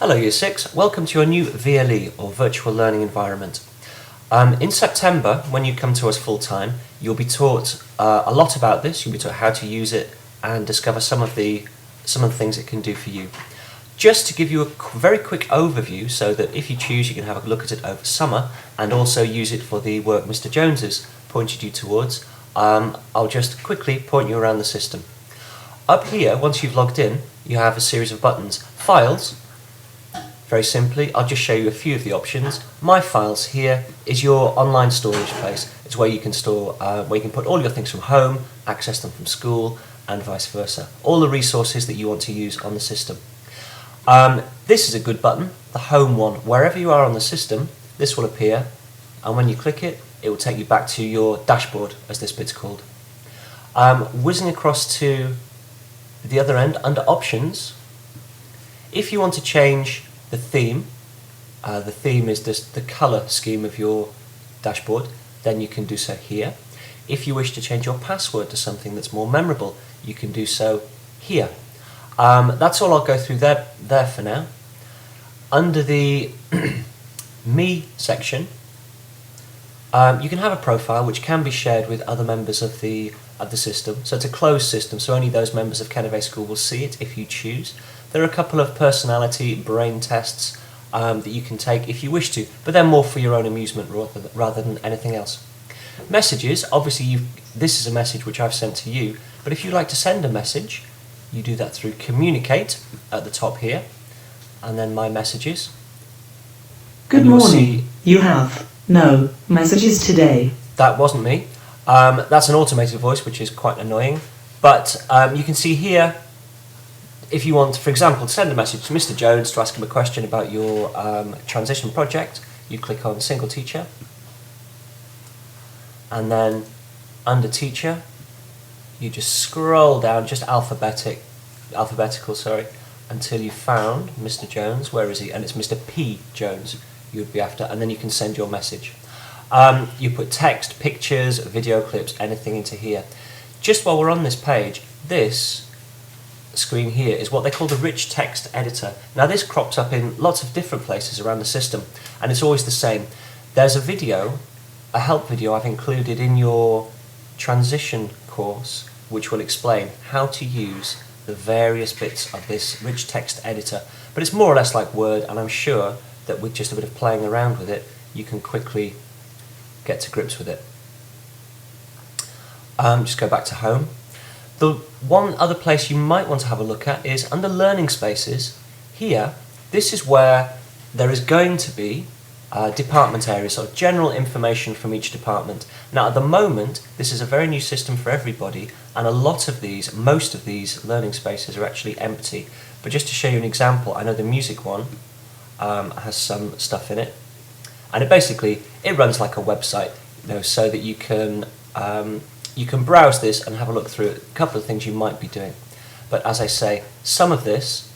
Hello Year 6, welcome to your new VLE or Virtual Learning Environment. In September, when you come to us full time, you'll be taught a lot about this. You'll be taught how to use it and discover some of the things it can do for you. Just to give you a very quick overview so that if you choose you can have a look at it over summer and also use it for the work Mr. Jones has pointed you towards, I'll just quickly point you around the system. Up here, once you've logged in, you have a series of buttons. Files. Very simply, I'll just show you a few of the options. My Files here is your online storage place. It's where you can store, where you can put all your things from home, access them from school, and vice versa. All the resources that you want to use on the system. This is a good button, the Home one. Wherever you are on the system, this will appear, and when you click it, it will take you back to your dashboard, as this bit's called. Whizzing across to the other end, under Options, if you want to change the theme is the colour scheme of your dashboard, then you can do so here. If you wish to change your password to something that's more memorable, you can do so here. That's all I'll go through there for now. Under the Me section, you can have a profile which can be shared with other members of the system. So it's a closed system, so only those members of Kennervay School will see it if you choose. There are a couple of personality brain tests that you can take if you wish to, but they're more for your own amusement rather than anything else. Messages, obviously this is a message which I've sent to you, but if you'd like to send a message, you do that through Communicate at the top here, and then My Messages. Good morning. You have no messages today. That wasn't me. That's an automated voice, which is quite annoying, but you can see here, if you want, for example, to send a message to Mr. Jones to ask him a question about your transition project, you click on Single Teacher, and then under Teacher, you just scroll down, just alphabetical, until you found Mr. Jones. Where is he? And it's Mr. P. Jones you would be after, and then you can send your message. You put text, pictures, video clips, anything into here. Just while we're on this page, this screen here is what they call the rich text editor. Now this crops up in lots of different places around the system, and it's always the same. There's a video, a help video I've included in your transition course, which will explain how to use the various bits of this rich text editor. But it's more or less like Word, and I'm sure that with just a bit of playing around with it, you can quickly get to grips with it. Just go back to Home. The one other place you might want to have a look at is under Learning Spaces. Here, this is where there is going to be department areas, so general information from each department. Now at the moment, this is a very new system for everybody, and most of these learning spaces are actually empty. But just to show you an example, I know the music one has some stuff in it, and it runs like a website, so that you can browse this and have a look through a couple of things you might be doing. But as I say, some of this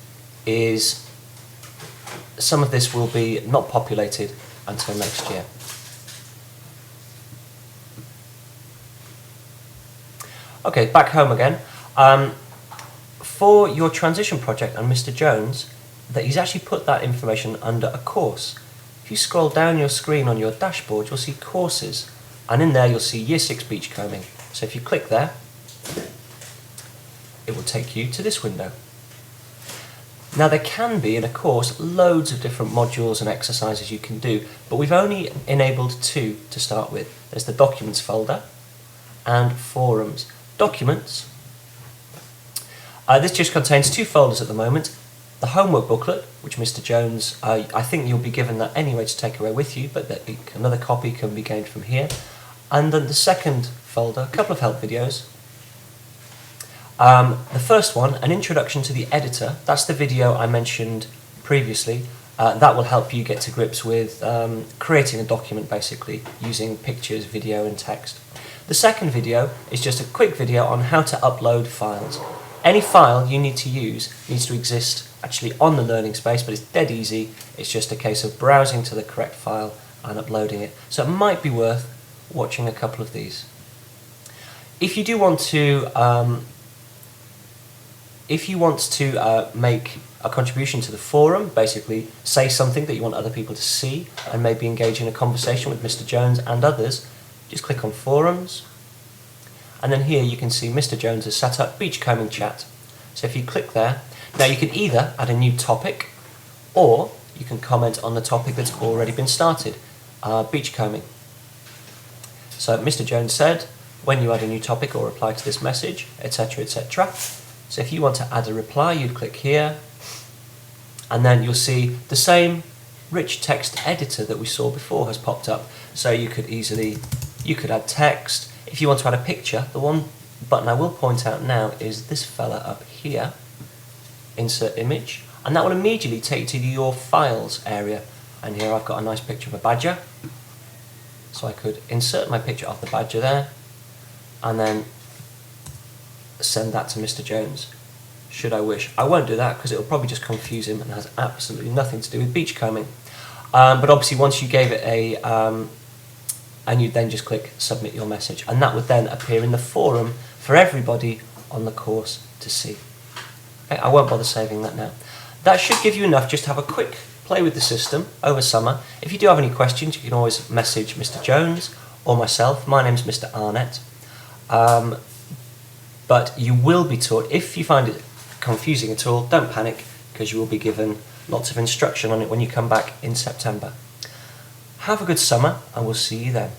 will be not populated until next year. Okay, back home again. For your transition project and Mr. Jones, he's actually put that information under a course. If you scroll down your screen on your dashboard, you'll see courses, and in there you'll see Year 6 Beachcombing. So if you click there, it will take you to this window. Now there can be in a course loads of different modules and exercises you can do, but we've only enabled 2 to start with. There's the Documents folder and Forums. Documents, this just contains 2 folders at the moment. The homework booklet, which Mr. Jones, I think you'll be given that anyway to take away with you, but another copy can be gained from here. And then the second folder, a couple of help videos. The first one, an introduction to the editor. That's the video I mentioned previously. That will help you get to grips with creating a document, basically, using pictures, video and text. The second video is just a quick video on how to upload files. Any file you need to use needs to exist actually on the learning space, but it's dead easy. It's just a case of browsing to the correct file and uploading it. So it might be worth watching a couple of these. If you do want to make a contribution to the forum, basically say something that you want other people to see and maybe engage in a conversation with Mr. Jones and others, just click on forums. And then here you can see Mr. Jones has set up beachcombing chat. So if you click there, now you can either add a new topic or you can comment on the topic that's already been started, beachcombing. So Mr. Jones said, when you add a new topic or reply to this message, etc., etc. So if you want to add a reply, you'd click here, and then you'll see the same rich text editor that we saw before has popped up. So you could add text. If you want to add a picture, the one button I will point out now is this fella up here, insert image, and that will immediately take you to your files area. And here I've got a nice picture of a badger. So I could insert my picture of the badger there, and then send that to Mr. Jones, should I wish. I won't do that because it'll probably just confuse him and has absolutely nothing to do with beachcombing. But obviously once you gave it and you then just click submit your message, and that would then appear in the forum for everybody on the course to see. Okay, I won't bother saving that now. That should give you enough just to have a quick play with the system over summer. If you do have any questions, you can always message Mr. Jones or myself. My name's Mr. Arnett. But you will be taught, if you find it confusing at all, don't panic, because you will be given lots of instruction on it when you come back in September. Have a good summer, and we'll see you then.